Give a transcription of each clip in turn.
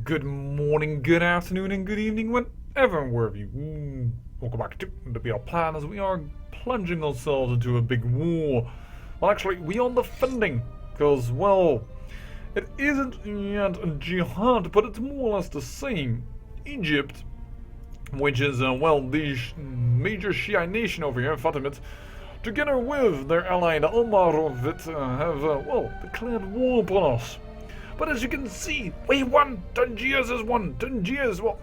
Good morning, good afternoon, and good evening, whenever and wherever you. Welcome back to the BL Plan as we are plunging ourselves into a big war. Well, actually, we are defending, because, well, it isn't yet a jihad, but it's more or less the same. Egypt, which is, well, the major Shiite nation over here, Fatimid, together with their ally, the Almoravid, have, well, declared war upon us. But as you can see, we won! Tangiers has won! Tangiers, well,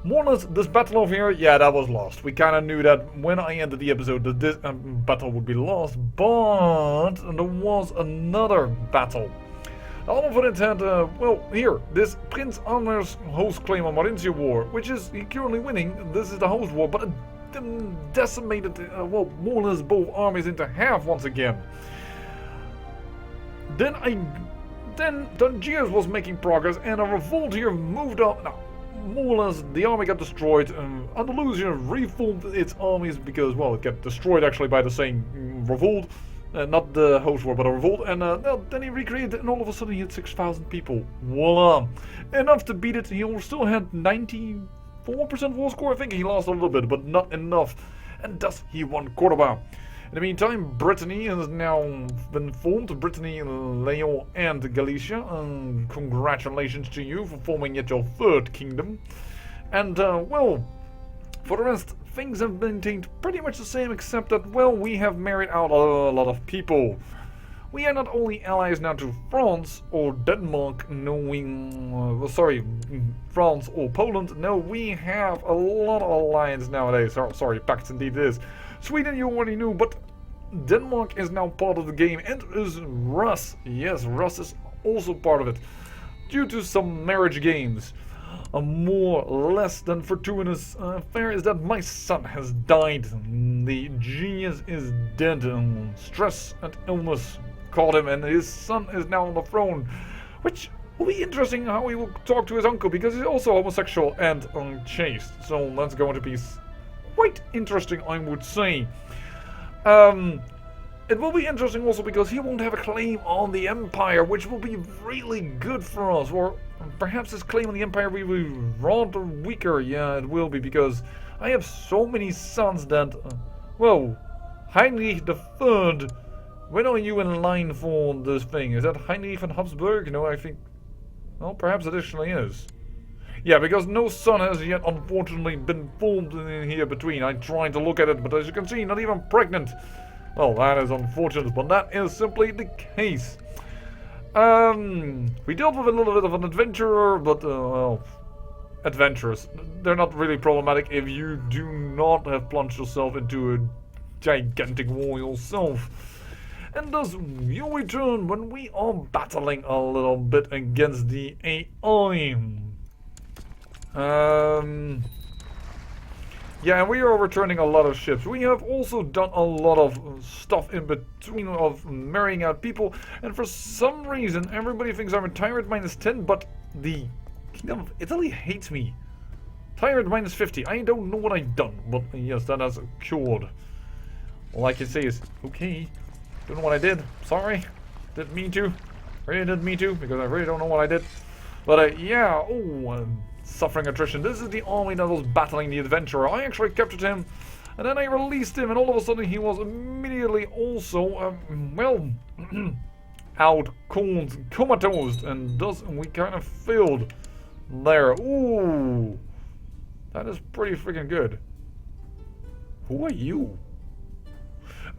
more or less, this battle over here, yeah, that was lost. We kind of knew that when I ended the episode that this battle would be lost, but there was another battle. All of it had, well, here, this Prince Anmer's host claim on Marintia War, which is currently winning. This is the host war, but it decimated, well, more or less both armies into half once again. Then Tangiers was making progress, and a revolt here moved up. Now, more or less, the army got destroyed. Andalusia reformed its armies because, well, it got destroyed actually by the same revolt. Not the host war, but a revolt. And then he recreated it, and all of a sudden he had 6,000 people. Voila! Enough to beat it. He still had 94% war score. I think he lost a little bit, but not enough. And thus, he won Cordoba. In the meantime, Brittany has now been formed. Brittany, Leon, and Galicia. Congratulations to you for forming yet your third kingdom. And, well, for the rest, things have been maintained pretty much the same, except that, well, we have married out a lot of people. We are not only allies now to France or Denmark, knowing, sorry, France or Poland. No, we have a lot of alliances nowadays. Sorry, pacts indeed it is. Sweden you already knew, but Denmark is now part of the game, and is Rus. Yes, Rus is also part of it, due to some marriage games. A more or less than fortuitous affair is that my son has died. The genius is dead. Stress and illness caught him, and his son is now on the throne, which will be interesting how he will talk to his uncle, because he's also homosexual and unchaste. So that's going to be quite interesting, I would say. It will be interesting also because he won't have a claim on the Empire, which will be really good for us. Or perhaps his claim on the Empire will be rather weaker. Yeah, it will be, because I have so many sons that, well, Heinrich III, when are you in line for this thing? Is that Heinrich von Habsburg? No, I think, well, perhaps it actually is. Yeah, because no son has yet, unfortunately, been formed in here between. I tried to look at it, but as you can see, not even pregnant. Well, that is unfortunate, but that is simply the case. We dealt with a little bit of an adventurer, but, well, adventurers. They're not really problematic if you do not have plunged yourself into a gigantic war yourself. And thus, you return when we are battling a little bit against the AI. Yeah, and we are returning a lot of ships. We have also done a lot of stuff in between of marrying out people, and for some reason everybody thinks I'm a tyrant -10, but the Kingdom of Italy hates me. Tyrant -50. I don't know what I've done, but yes, that has cured. All I can say is, okay, don't know what I did. Sorry, didn't mean to. Really didn't mean to, because I really don't know what I did. But yeah, suffering attrition. This is the army that was battling the adventurer. I actually captured him, and then I released him, and all of a sudden he was immediately also, well, out cold, comatose, and thus we kind of failed there. Ooh, that is pretty freaking good. Who are you?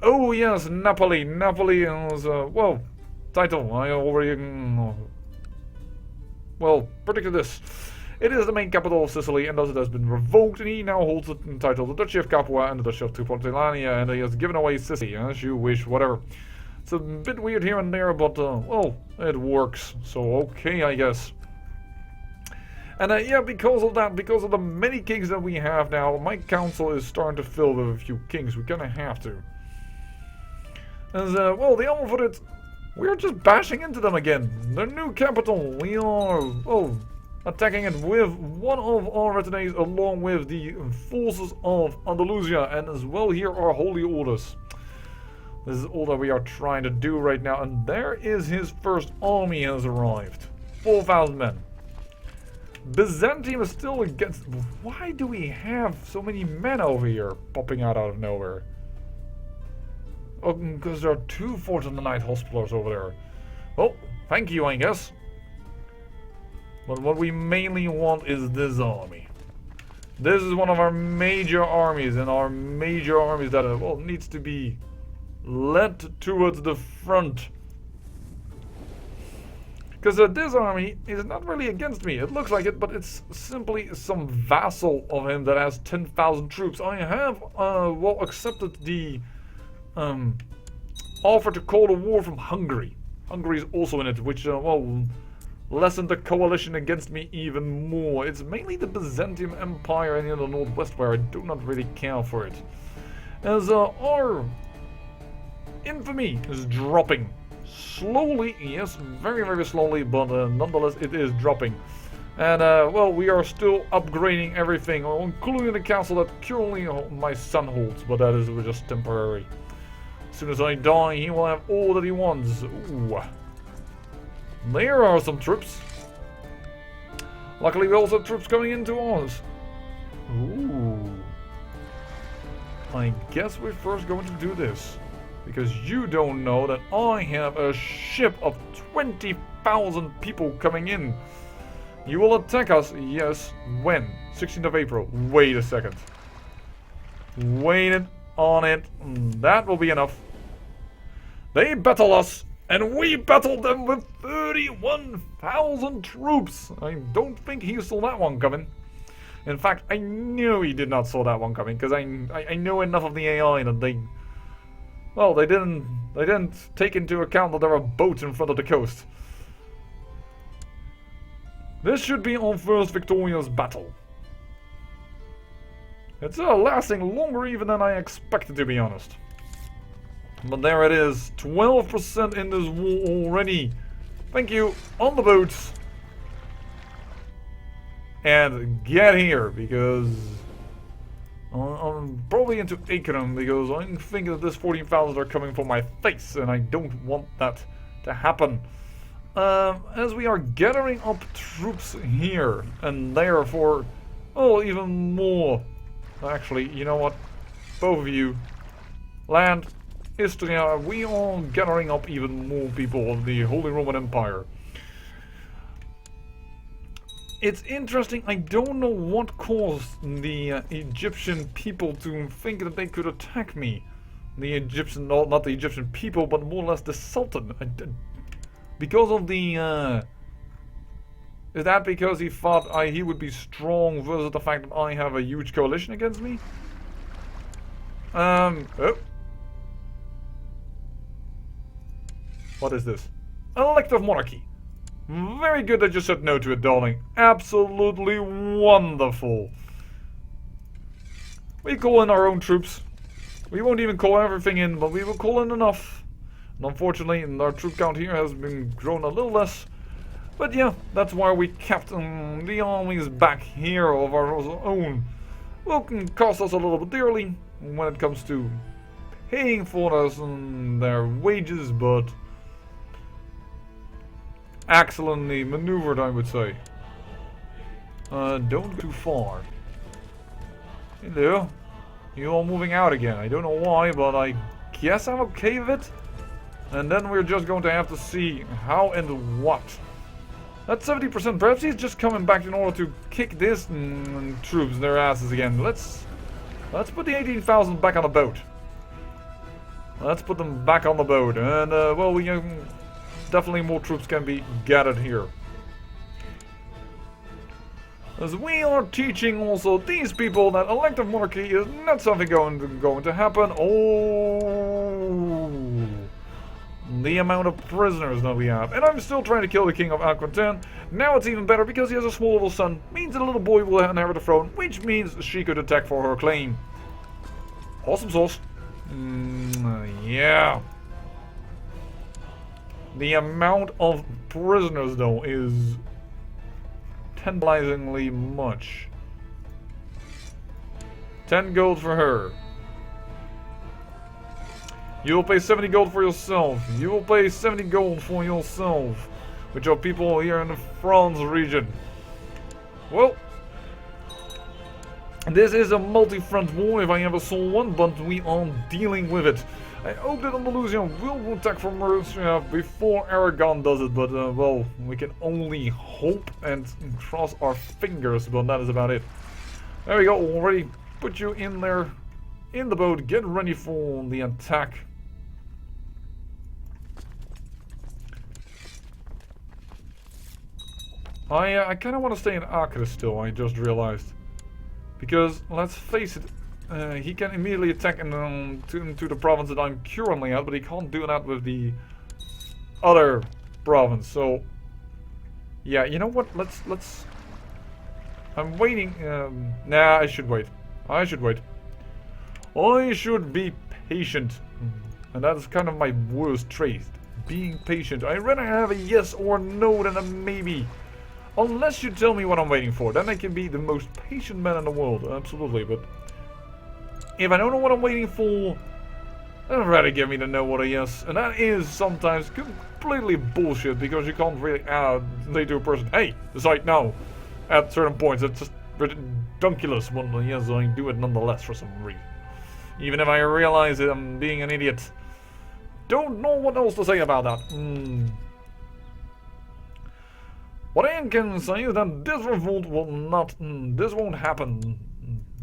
Oh yes, Napoli. Napoli is, well, title. I already, well, predicted this. It is the main capital of Sicily, and thus it has been revoked, and he now holds the title the Duchy of Capua and the Duchy of Tripolitania, and he has given away Sicily, as you wish, whatever. It's a bit weird here and there, but, well, it works, so okay, I guess. And, yeah, because of that, because of the many kings that we have now, my council is starting to fill with a few kings. We kind of have to. As, well, the Almoravid, we're just bashing into them again. Their new capital, we are, well, attacking it with one of our retinue along with the forces of Andalusia, and as well here are holy orders. This is all that we are trying to do right now, and there is his first army has arrived. 4,000 men. Byzantium is still against... Why do we have so many men over here popping out of nowhere? Oh, because there are 2 Forts of the Night Hospitals over there. Well, thank you, I guess. But what we mainly want is this army. This is one of our major armies, and our major armies that well needs to be led towards the front. Because this army is not really against me. It looks like it, but it's simply some vassal of him that has 10,000 troops. I have well accepted the offer to call a war from Hungary. Hungary is also in it, which well lessened the coalition against me even more. It's mainly the Byzantium Empire in the northwest where I do not really care for it. As our infamy is dropping. Slowly, yes, very, very slowly, but nonetheless it is dropping. And, well, we are still upgrading everything, including the castle that currently my son holds, but that is just temporary. As soon as I die, he will have all that he wants. Ooh. There are some troops. Luckily, we also have troops coming into ours. Ooh. I guess we're first going to do this. Because you don't know that I have a ship of 20,000 people coming in. You will attack us, yes. When? 16th of April. Wait a second. Wait on it. That will be enough. They battle us, and we battled them with 31,000 troops. I don't think he saw that one coming. In fact, I knew he did not saw that one coming, because I know enough of the AI that they... Well, they didn't take into account that there are boats in front of the coast. This should be our first victorious battle. It's lasting longer even than I expected, to be honest. But there it is, 12% in this war already. Thank you, on the boats. And get here, because... I'm probably into Akron because I'm thinking that this 14,000 are coming for my face, and I don't want that to happen. As we are gathering up troops here and there for, oh, even more. Actually, you know what? Both of you, land, Istria, we are gathering up even more people of the Holy Roman Empire. It's interesting, I don't know what caused the Egyptian people to think that they could attack me. The Egyptian, not the Egyptian people, but more or less the Sultan. Because of the, is that because he thought he would be strong versus the fact that I have a huge coalition against me? Oh. What is this? Elective monarchy. Very good that you said no to it, darling. Absolutely wonderful. We call in our own troops. We won't even call everything in, but we will call in enough. And unfortunately, our troop count here has been grown a little less. But yeah, that's why we kept the armies back here of our own. Well, can cost us a little bit dearly when it comes to paying for us and their wages, but... excellently maneuvered, I would say. Don't go too far. Hello. You're all moving out again. I don't know why, but I guess I'm okay with it. And then we're just going to have to see how and what. That's 70%. Perhaps he's just coming back in order to kick this troops in their asses again. Let's put the 18,000 back on the boat. Let's put them back on the boat. And, well, we... definitely more troops can be gathered here. As we are teaching also these people that elective monarchy is not something going to happen. Oh, the amount of prisoners that we have. And I'm still trying to kill the king of Aquitaine. Now it's even better because he has a small little son. Means that a little boy will inherit the throne, which means she could attack for her claim. Awesome sauce. Yeah. The amount of prisoners, though, is tantalizingly much. 10 gold for her. You will pay 70 gold for yourself. You will pay 70 gold for yourself. Which are people here in the France region. Well, this is a multi-front war if I ever saw one, but we are dealing with it. I hope that Andalusia will attack from Murcia before Aragon does it, but well, we can only hope and cross our fingers, but that is about it. There we go, already put you in there, in the boat, get ready for the attack. I kind of want to stay in Acre still, I just realized. Because, let's face it, he can immediately attack into the province that I'm currently at, but he can't do that with the other province. So, yeah, you know what? Let's. I'm waiting. Nah, I should wait. I should wait. I should be patient, and that is kind of my worst trait: being patient. I'd rather have a yes or no than a maybe. Unless you tell me what I'm waiting for, then I can be the most patient man in the world, absolutely, but if I don't know what I'm waiting for, I'd rather give me the no or a yes, and that is sometimes completely bullshit, because you can't really say to a person, hey, decide now, at certain points. It's just ridiculous, but yes, I do it nonetheless for some reason. Even if I realize that I'm being an idiot. Don't know what else to say about that. What I can say is that this revolt will not, this won't happen.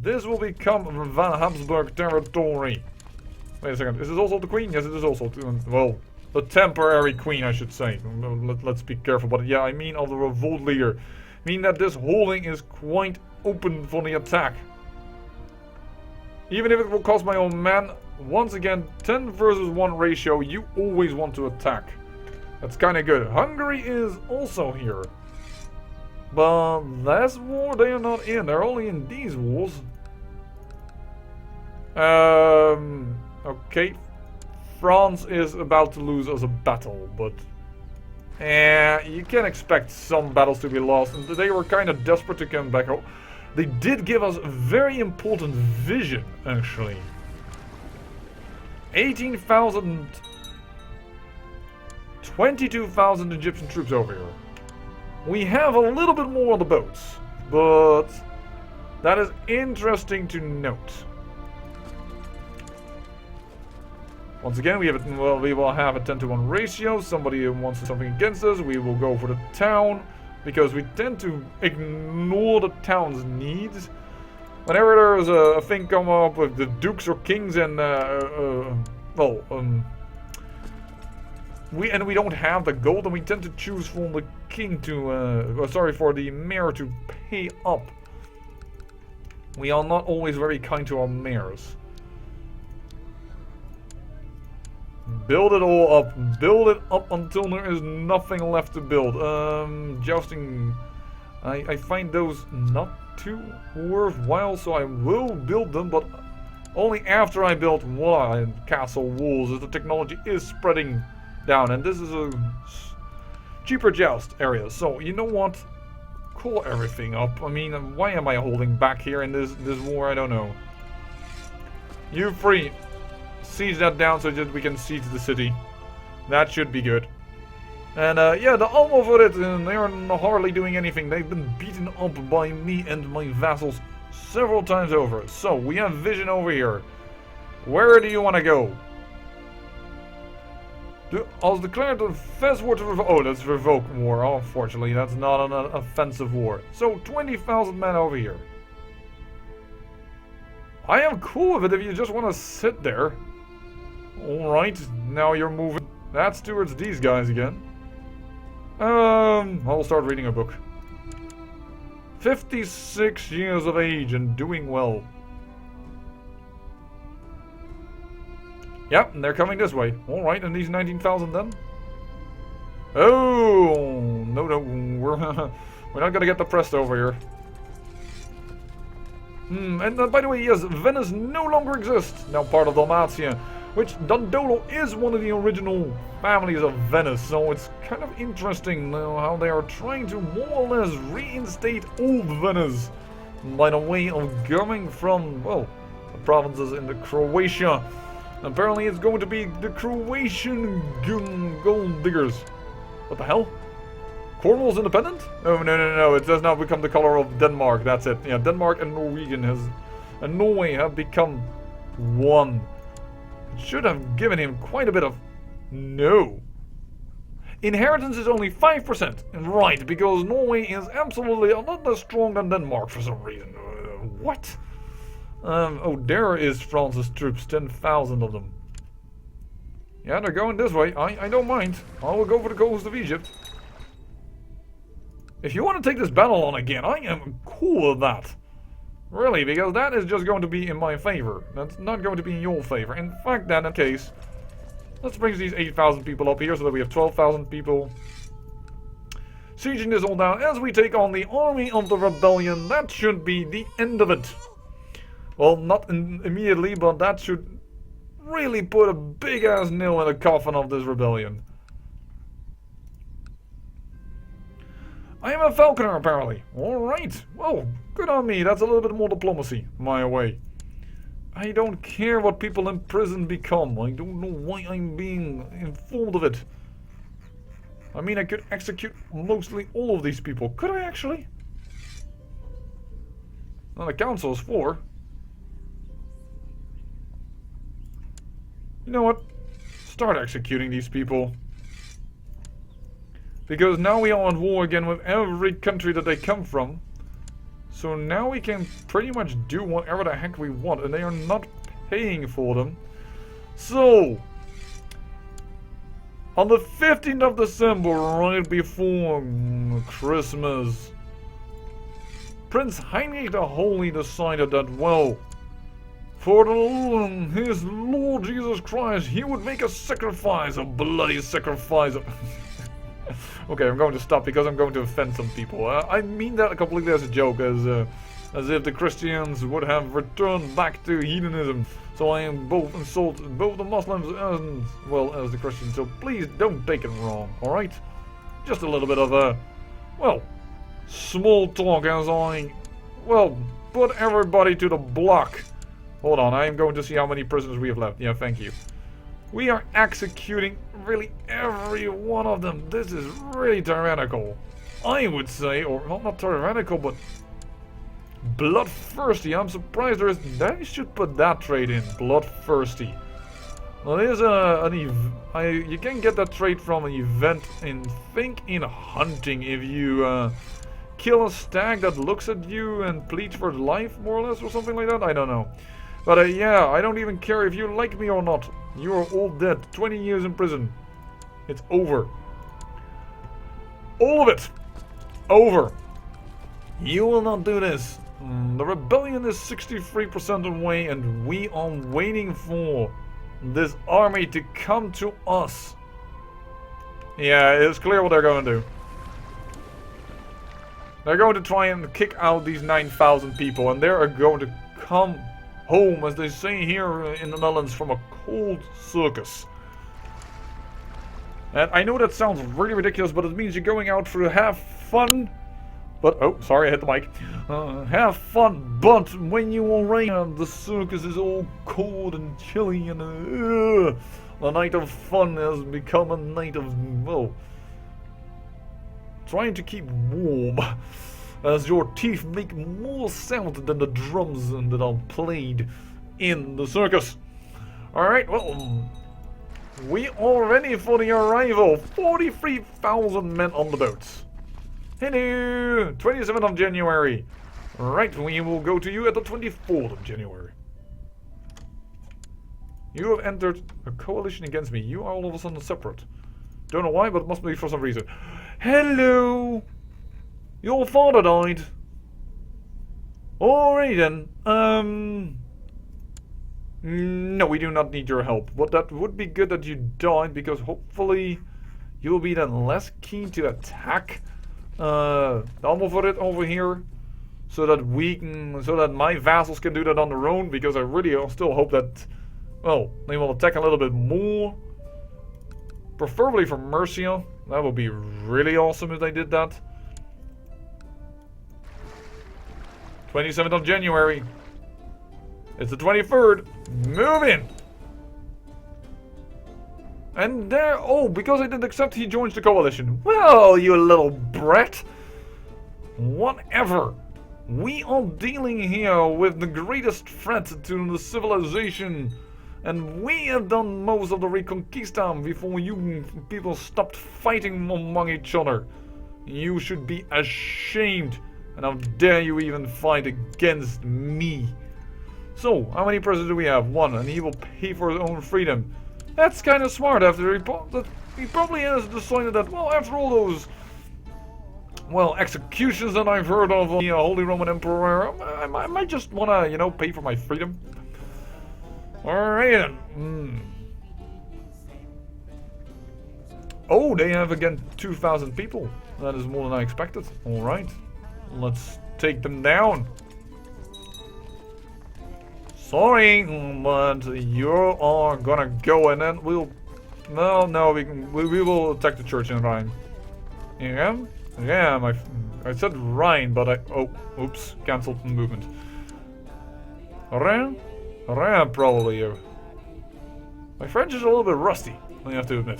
This will become Habsburg territory. Wait a second, is this also the queen? Yes, it is also, well, the temporary queen, I should say. Let's be careful, but yeah, I mean of the revolt leader. I mean that this holding is quite open for the attack. Even if it will cost my own men, once again, 10 versus 1 ratio, you always want to attack. That's kind of good. Hungary is also here. But last war they are not in. They're only in these wars. Okay. France is about to lose as a battle, but you can expect some battles to be lost. And they were kind of desperate to come back. They did give us a very important vision, actually. 18,000... 22,000 Egyptian troops over here. We have a little bit more on the boats, but that is interesting to note. Once again, we will have a 10-to-1 ratio. Somebody wants something against us, we will go for the town, because we tend to ignore the town's needs. Whenever there's a thing come up with the dukes or kings and we don't have the gold, and we tend to choose for the king to, for the mayor to pay up. We are not always very kind to our mayors. Build it all up. Build it up until there is nothing left to build. Jousting, I find those not too worthwhile, so I will build them, but only after I build castle walls, as the technology is spreading down, and this is a cheaper joust area. So you know what? Call everything up. I mean, why am I holding back here in this war? I don't know. You free. Siege that down so that we can siege the city. That should be good. And yeah, the Almo for it, they are hardly doing anything. They've been beaten up by me and my vassals several times over. So we have vision over here. Where do you want to go? I was declared a offense war to revoke. Oh, that's revoke war. Oh, unfortunately, that's not an offensive war. So 20,000 men over here. I am cool with it if you just want to sit there. Alright, now you're moving. That's towards these guys again. I'll start reading a book. 56 years of age and doing well. Yep, and they're coming this way. Alright, and these 19,000 then? Oh, no, we're not gonna get the press over here. And by the way, yes, Venice no longer exists, now part of Dalmatia, which Dandolo is one of the original families of Venice, so it's kind of interesting how they are trying to more or less reinstate old Venice by the way of coming from, well, the provinces in the Croatia. Apparently it's going to be the Croatian gold diggers. What the hell? Cornwall's independent? Oh, no. It does now become the color of Denmark. That's it. Yeah, Denmark and Norway have become one. It should have given him quite a bit of... No. Inheritance is only 5%. Right, because Norway is absolutely a lot less strong than Denmark for some reason. What? Oh, there is France's troops. 10,000 of them. Yeah, they're going this way. I don't mind. I will go for the coast of Egypt. If you want to take this battle on again, I am cool with that. Really, because that is just going to be in my favor. That's not going to be in your favor. In fact, then, in that case, let's bring these 8,000 people up here so that we have 12,000 people. Sieging this all down as we take on the army of the rebellion. That should be the end of it. Well, not immediately, but that should really put a big-ass nail in the coffin of this rebellion. I am a falconer, apparently. Alright. Well, good on me. That's a little bit more diplomacy my way. I don't care what people in prison become. I don't know why I'm being informed of it. I mean, I could execute mostly all of these people. Could I actually? Well, the council is 4. You know what? Start executing these people. Because now we are at war again with every country that they come from. So now we can pretty much do whatever the heck we want. And they are not paying for them. So, on the 15th of December, right before Christmas, Prince Heinrich the Holy decided that, well, for his Lord Jesus Christ, he would make a sacrifice, a bloody sacrifice. Okay, I'm going to stop because I'm going to offend some people. I mean that completely as a joke, as if the Christians would have returned back to heathenism. So I am both insult both the Muslims as well as the Christians. So please don't take it wrong, alright? Just a little bit of well, small talk as I, well, put everybody to the block. Hold on, I am going to see how many prisoners we have left. Yeah, thank you. We are executing really every one of them. This is really tyrannical. I would say, or well, not tyrannical, but bloodthirsty. I'm surprised there is... They should put that trait in. Bloodthirsty. Well, there's you can get that trait from an event in hunting. If you kill a stag that looks at you and pleads for life, more or less, or something like that. I don't know. But yeah, I don't even care if you like me or not. You are all dead. 20 years in prison. It's over. All of it. Over. You will not do this. The rebellion is 63% away and we are waiting for this army to come to us. Yeah, it's clear what they're going to do. They're going to try and kick out these 9,000 people and they are going to come home, as they say here in the Netherlands, from a cold circus. And I know that sounds really ridiculous, but it means you're going out to have fun. But, oh, sorry, I hit the mic. Have fun, but when you are around, the circus is all cold and chilly, and the night of fun has become a night of, well, trying to keep warm. As your teeth make more sound than the drums that are played in the circus. Alright, well, we are ready for the arrival. 43,000 men on the boats. Hello! 27th of January. Right, we will go to you at the 24th of January. You have entered a coalition against me. You are all of a sudden separate. Don't know why, but it must be for some reason. Hello! Your father died. Alright then. No, we do not need your help. But that would be good that you died, because hopefully you will be then less keen to attack Almovarit over here, so that my vassals can do that on their own. Because I really still hope that, well, they will attack a little bit more, preferably from Mercia. That would be really awesome if they did that. 27th of January. It's the 23rd. Move in. And there, oh, because I didn't accept, he joins the coalition. Well, you little brat. Whatever. We are dealing here with the greatest threat to the civilization. And we have done most of the Reconquista before you people stopped fighting among each other. You should be ashamed. And how dare you even fight against me? So, how many presidents do we have? One, and he will pay for his own freedom. That's kind of smart after he probably has decided that, well, after all those, well, executions that I've heard of the Holy Roman Emperor, I might just want to, you know, pay for my freedom. Alright then. Oh, they have again 2,000 people. That is more than I expected. Alright. Let's take them down. Sorry, but you are gonna go and then we'll... No, we will attack the church in Rhine. Yeah? Yeah, I said Rhine, but oh, oops, cancelled the movement. Rhine? Rhine, probably. My French is a little bit rusty, I have to admit.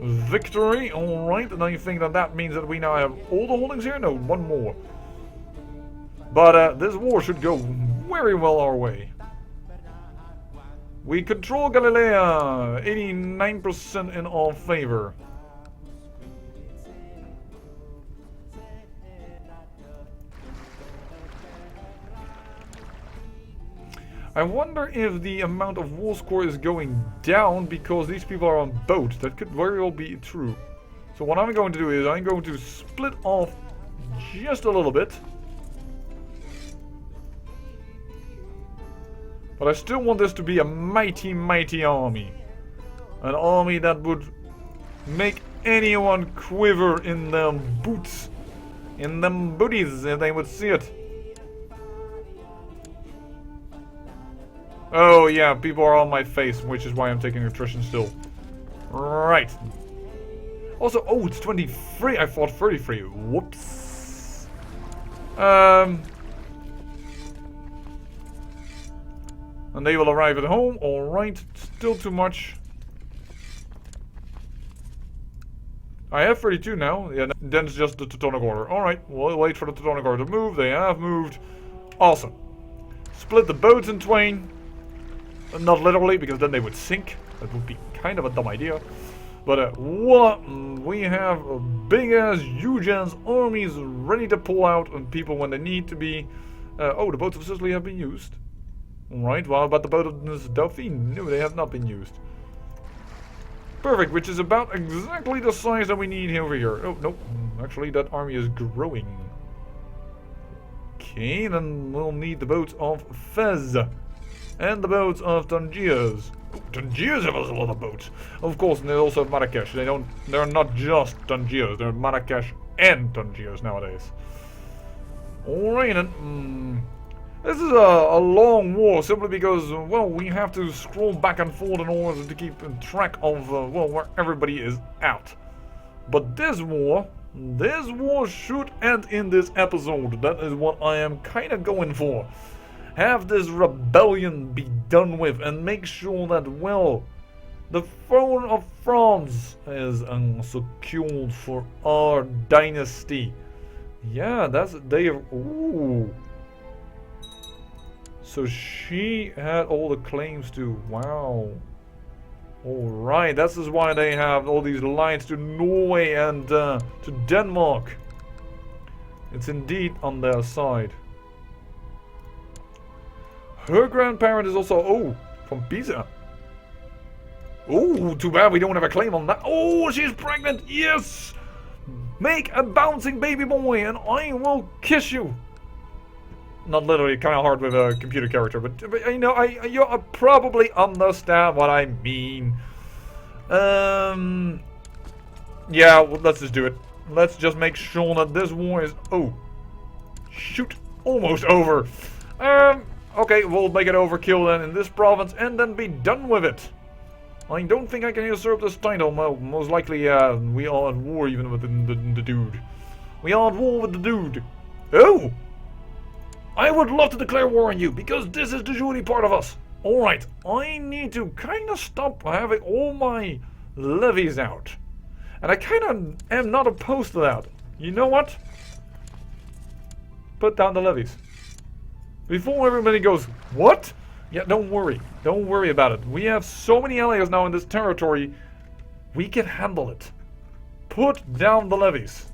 Victory, alright, and now you think that means that we now have all the holdings here? No, one more. But this war should go very well our way. We control Galilea, 89% in our favor. I wonder if the amount of war score is going down because these people are on boat. That could very well be true. So what I'm going to do is I'm going to split off just a little bit. But I still want this to be a mighty, mighty army. An army that would make anyone quiver in their boots. In them booties if they would see it. Oh yeah, people are on my face, which is why I'm taking attrition still. Right. Also, oh, it's 23. I thought 33. Whoops. And they will arrive at home. Alright, still too much. I have 32 now. Yeah, then it's just the Teutonic Order. Alright, we'll wait for the Teutonic Order to move. They have moved. Awesome. Split the boats in twain. Not literally, because then they would sink. That would be kind of a dumb idea. But we have big-ass, huge-ass armies ready to pull out on people when they need to be. Oh, the boats of Sicily have been used. Alright, well, but the boat of Dauphine, no, they have not been used. Perfect, which is about exactly the size that we need over here. Oh, nope, actually that army is growing. Okay, then we'll need the boats of Fez. And the boats of Tangiers. Tangiers have a lot of boats. Of course, and they also have Marrakesh. They're not just Tangiers. They're Marrakesh and Tangiers nowadays. Alright, and this is a long war simply because, well, we have to scroll back and forth in order to keep track of, well, where everybody is at. But this war should end in this episode. That is what I am kind of going for. Have this rebellion be done with and make sure that, well, the throne of France is secured for our dynasty. Yeah, ooh. So she had all the claims to, wow. Alright, this is why they have all these lines to Norway and to Denmark. It's indeed on their side. Her grandparent is also, oh, from Pisa. Oh, too bad we don't have a claim on that. Oh, she's pregnant, yes! Make a bouncing baby boy and I will kiss you. Not literally, kind of hard with a computer character, but you know, you probably understand what I mean. Yeah, well, let's just do it. Let's just make sure that this war is, oh, shoot, almost over. Okay, we'll make it overkill then in this province and then be done with it. I don't think I can usurp this title. Most likely, we are at war even with the dude. We are at war with the dude. Oh! I would love to declare war on you, because this is the Julie part of us. Alright, I need to kind of stop having all my levies out. And I kind of am not opposed to that. You know what? Put down the levies. Before everybody goes, what? Yeah, don't worry. Don't worry about it. We have so many allies now in this territory. We can handle it. Put down the levies.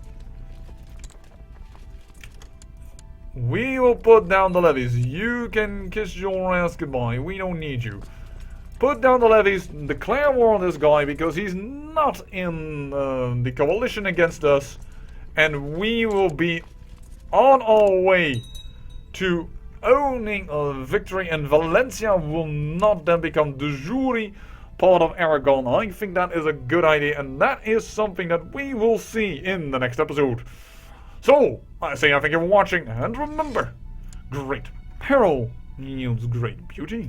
We will put down the levies. You can kiss your ass goodbye. We don't need you. Put down the levies. Declare war on this guy because he's not in the coalition against us. And we will be on our way to owning a victory, and Valencia will not then become de jure part of Aragon. I think that is a good idea, and that is something that we will see in the next episode. So, I say I thank you for watching, and remember, great peril yields great beauty.